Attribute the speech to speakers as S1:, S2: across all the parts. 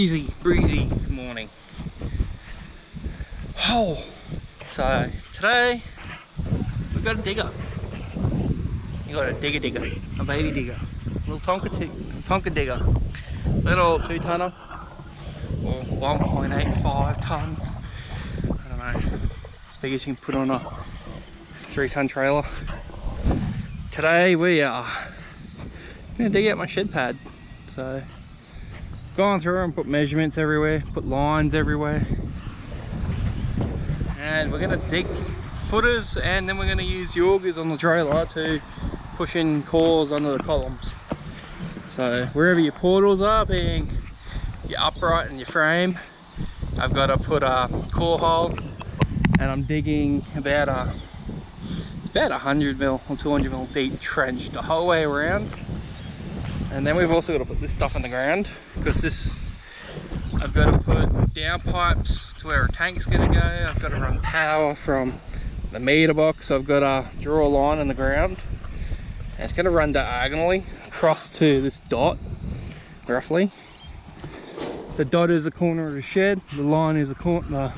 S1: breezy morning. Oh, so today we've got a digger. You got a digger, a baby digger, a little Tonka digger, little 2-tonner or 1.85 ton. I don't know, as big as you can put on a 3-ton trailer. Today we are gonna dig out my shed pad. So gone through and put measurements everywhere, put lines everywhere, and we're gonna dig footers, and then we're gonna use the augers on the trailer to push in cores under the columns. So wherever your portals are, being your upright and your frame, I've got to put a core hole, and I'm digging about it's about 100 mil or 200 mil deep trench the whole way around. And then we've also got to put this stuff in the ground, because this, I've got to put down pipes to where a tank's going to go. I've got to run power from the meter box. I've got to draw a line in the ground, and it's going to run diagonally across to this dot, roughly. The dot is the corner of the shed, the line is the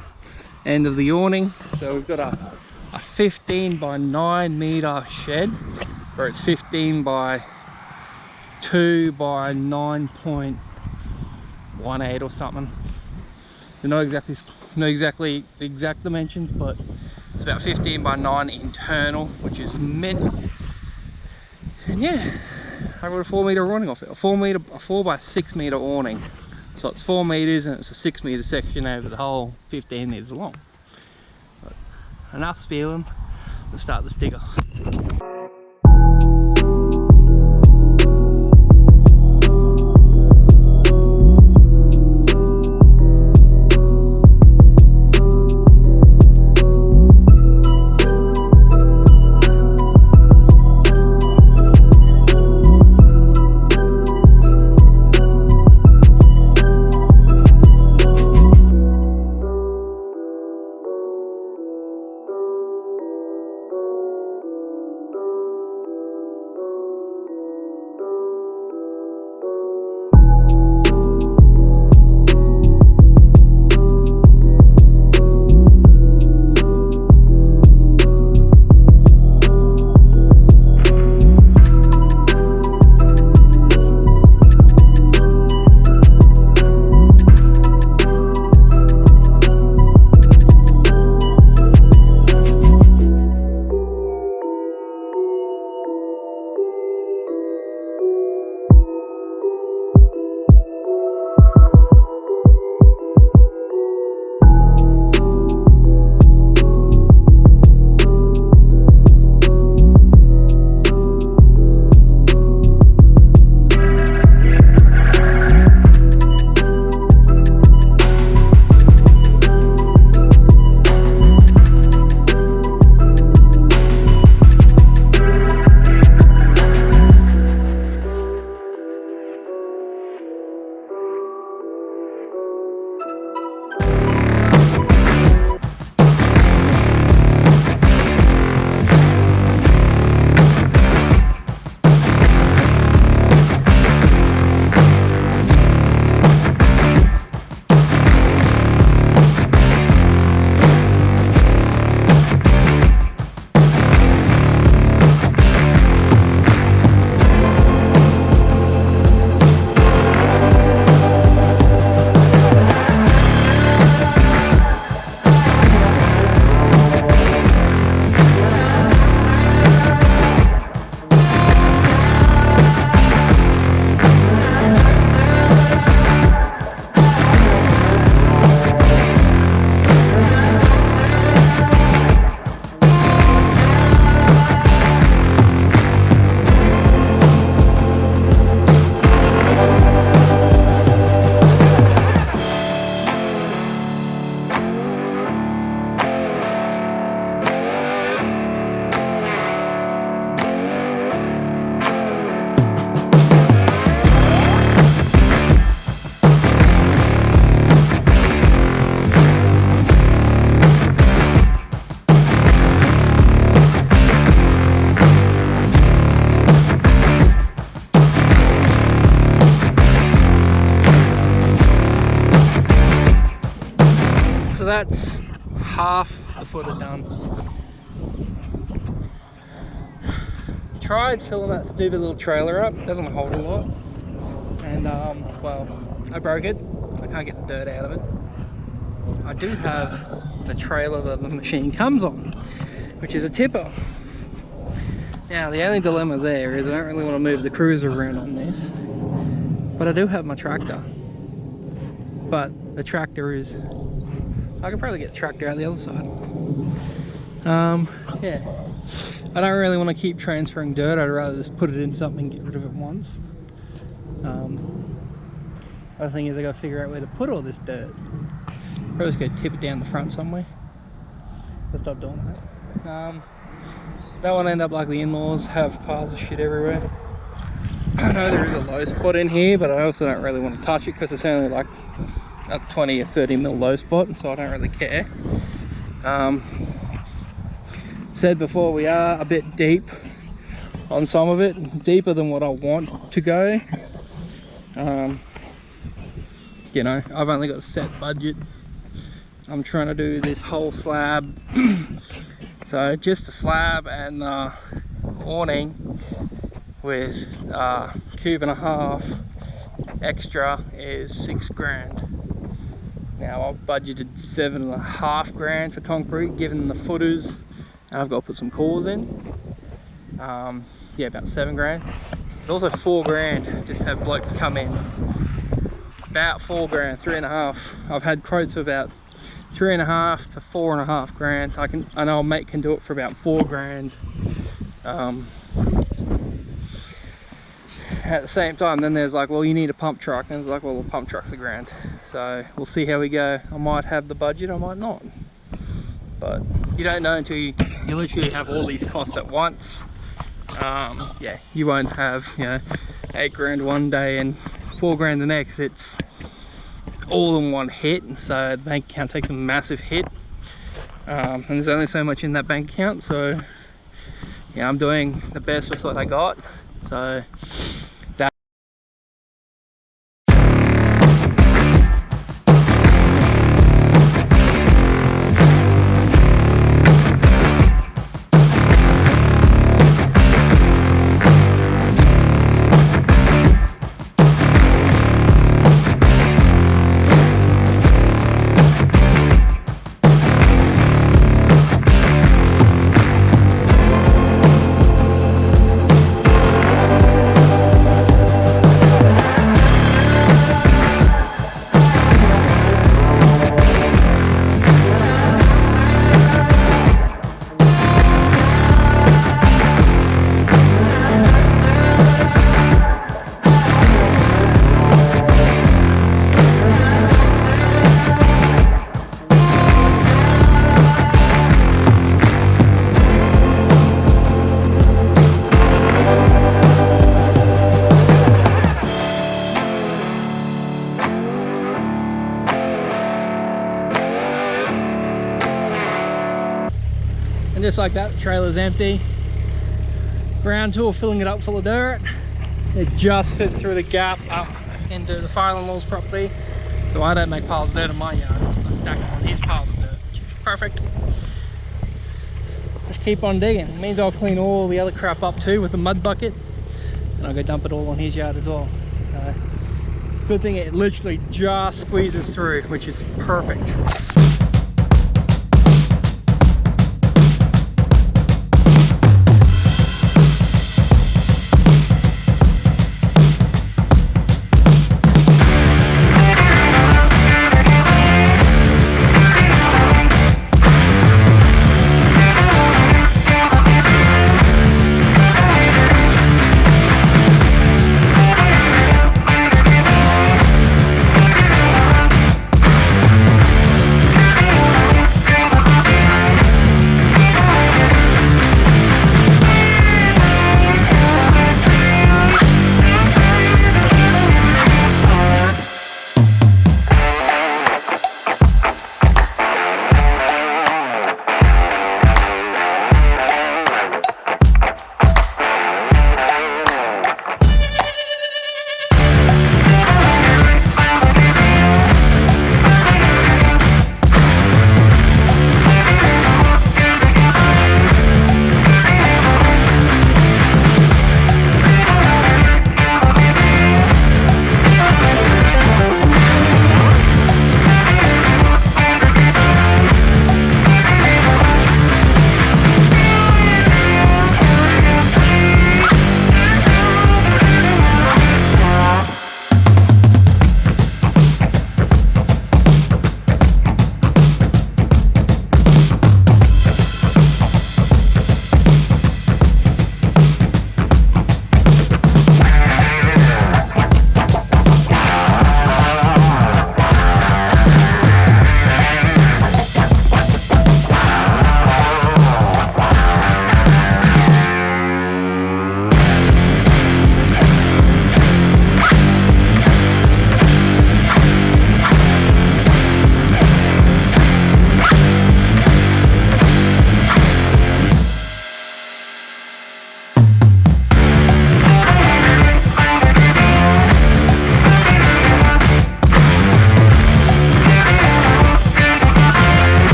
S1: end of the awning. So we've got a 15 by 9 meter shed, where it's 15 by 2 by 9.18 or something. I know exactly the exact dimensions, but it's about 15 by 9 internal, which is mint. And yeah, I got a 4 meter awning off it, a 4 by 6 meter awning. So it's 4 meters and it's a 6 meter section over the whole 15 meters long. But enough spieling, let's start this digger. so that's half the footer done. Tried filling that stupid little trailer up, doesn't hold a lot, and well, I broke it. I can't get the dirt out of it. I do have the trailer that the machine comes on, which is a tipper. Now the only dilemma there is I don't really want to move the cruiser around on this, but I do have my tractor. But the tractor is, I could probably get the tractor out the other side. Yeah, I don't really want to keep transferring dirt. I'd rather just put it in something and get rid of it once. Other thing is I gotta figure out where to put all this dirt. Probably just go tip it down the front somewhere. I'll stop doing that. That won't end up like the in-laws, have piles of shit everywhere. I know there is a low spot in here, but I also don't really want to touch it because it's only like a 20 or 30 mil low spot, so I don't really care. Said before, we are a bit deep on some of it, deeper than what I want to go. You know, I've only got a set budget. I'm trying to do this whole slab. So just a slab and awning with cube&a-half extra is $6,000. Now I've budgeted $7.5 grand for concrete, given the footers, and I've got to put some cores in. Yeah, about $7,000. It's also $4,000 just to have blokes come in. About $4,000, 3.5. I've had quotes for about 3.5 to 4.5 grand. I know a mate can do it for about $4,000. At the same time, then there's like, well, you need a pump truck, and it's like, well, a pump truck's $1,000. So we'll see how we go. I might have the budget, I might not. But you don't know until you literally have all these costs at once. Yeah, you won't have, you know, $8,000 one day and $4,000 the next. It's all in one hit, and so the bank account takes a massive hit. And there's only so much in that bank account, so yeah, I'm doing the best with what I got. So that just like that, the trailer's empty. Ground tool filling it up full of dirt. It just fits through the gap up into the father-in-law's property, so I don't make piles of dirt in my yard. I stack them on his piles of dirt. Perfect. Just keep on digging. It means I'll clean all the other crap up too with a mud bucket, and I'll go dump it all on his yard as well. Good thing it literally just squeezes through, which is perfect.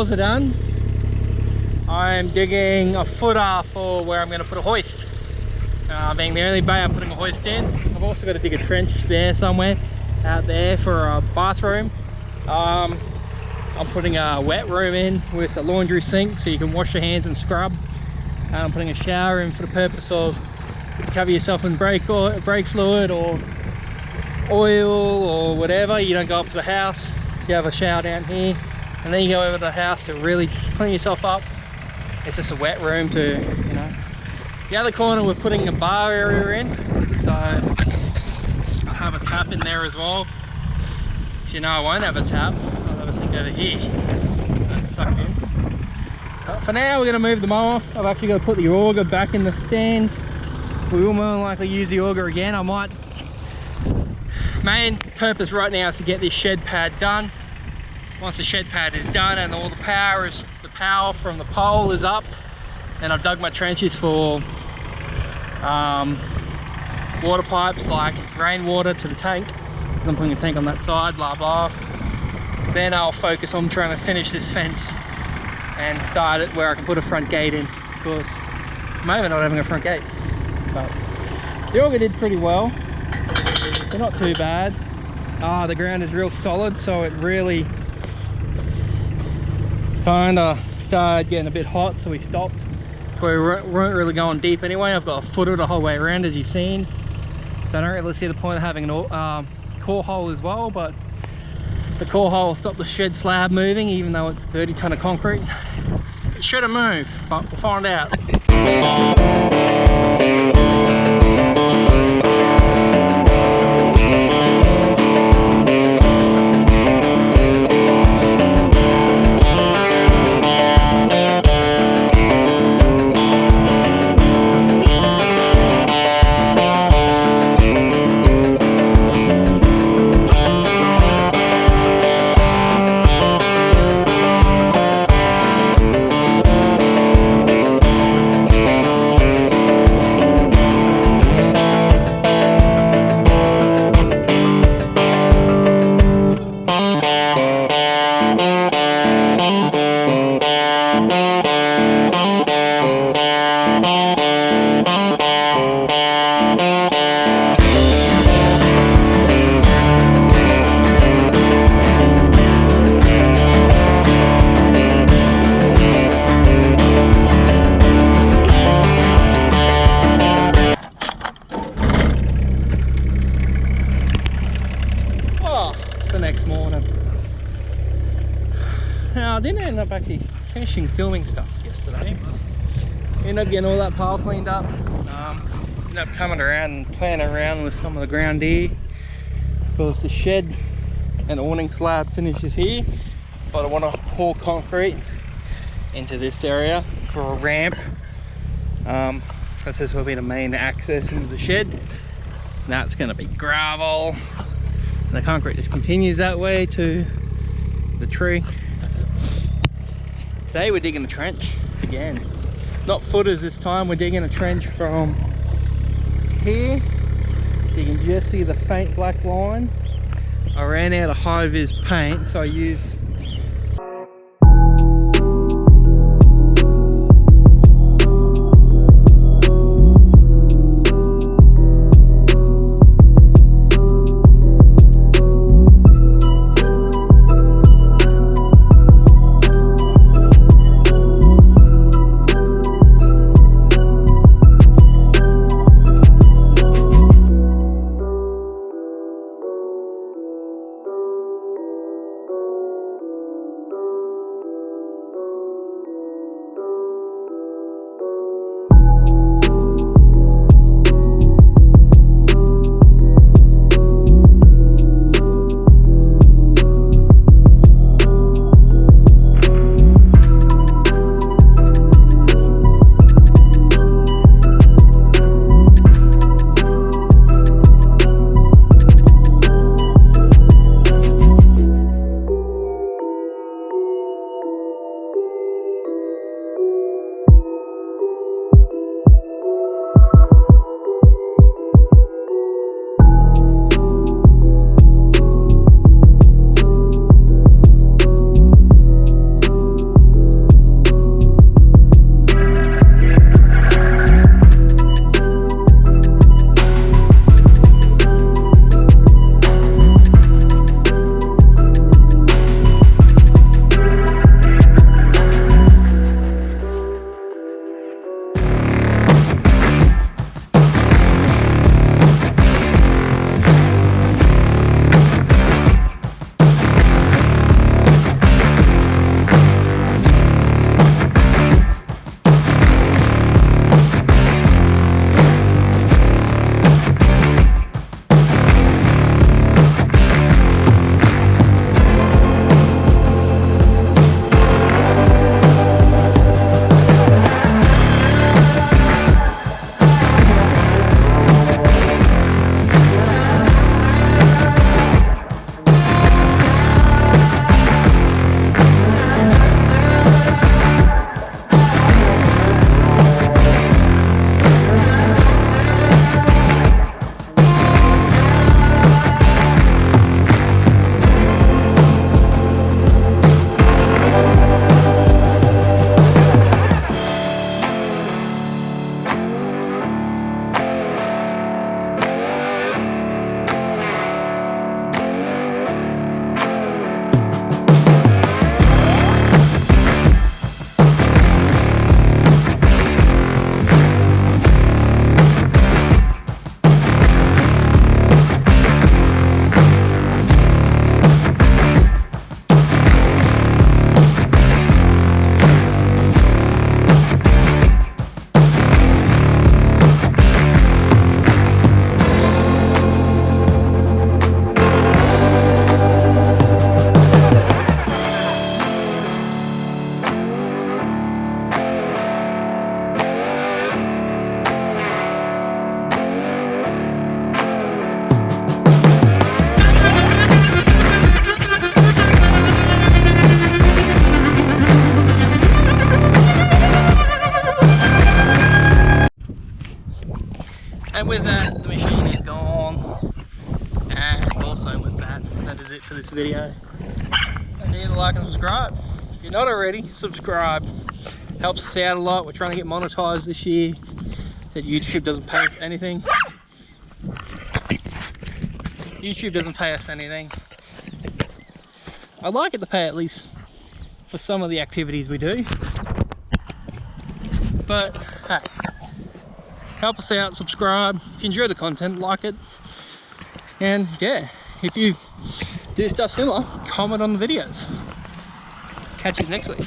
S1: cores are done, I'm digging a footer for where I'm going to put a hoist. Being the only bay I'm putting a hoist in. I've also got to dig a trench there somewhere out there for a bathroom. I'm putting a wet room in with a laundry sink so you can wash your hands and scrub. And I'm putting a shower in for the purpose of cover yourself in brake fluid or oil or whatever. You don't go up to the house, you have a shower down here, and then you go over to the house to really clean yourself up. It's just a wet room to, you know. The other corner we're putting a bar area in, so I have a tap in there as well. As you know, I won't have a tap. I'll have a sink over here. That's sucked in. But for now, we're going to move the mower. I've actually got to put the auger back in the stand. We will more than likely use the auger again. I might. Main purpose right now is to get this shed pad done. Once the shed pad is done and all the power from the pole is up, and I've dug my trenches for water pipes like rainwater to the tank, because I'm putting a tank on that side, blah blah. Then I'll focus on trying to finish this fence and start it where I can put a front gate in, because at the moment not having a front gate. But the auger did pretty well. They're not too bad. The ground is real solid, so it really kind of started getting a bit hot, so we stopped. We weren't really going deep anyway. I've got a footer the whole way around, as you've seen, so I don't really see the point of having an core hole as well. But the core hole will stop the shed slab moving, even though it's 30 ton of concrete. It shouldn't move, but we'll find out. Now, I didn't end up actually finishing filming stuff yesterday. Ended up getting all that pile cleaned up. Ended up coming around and playing around with some of the ground here, because the shed and awning slab finishes here, but I want to pour concrete into this area for a ramp. This will be the main access into the shed. Now it's going to be gravel. And the concrete just continues that way to the tree. Today we're digging a trench again. Not footers this time, we're digging a trench from here. You can just see the faint black line. I ran out of high-vis paint, so I used it for this video. And hit the like and subscribe. If you're not already, subscribe. Helps us out a lot. We're trying to get monetized this year. That YouTube doesn't pay us anything. YouTube doesn't pay us anything. I'd like it to pay at least for some of the activities we do. But hey, help us out, subscribe. If you enjoy the content, like it. And yeah, if you do stuff similar, comment on the videos. Catch you next week.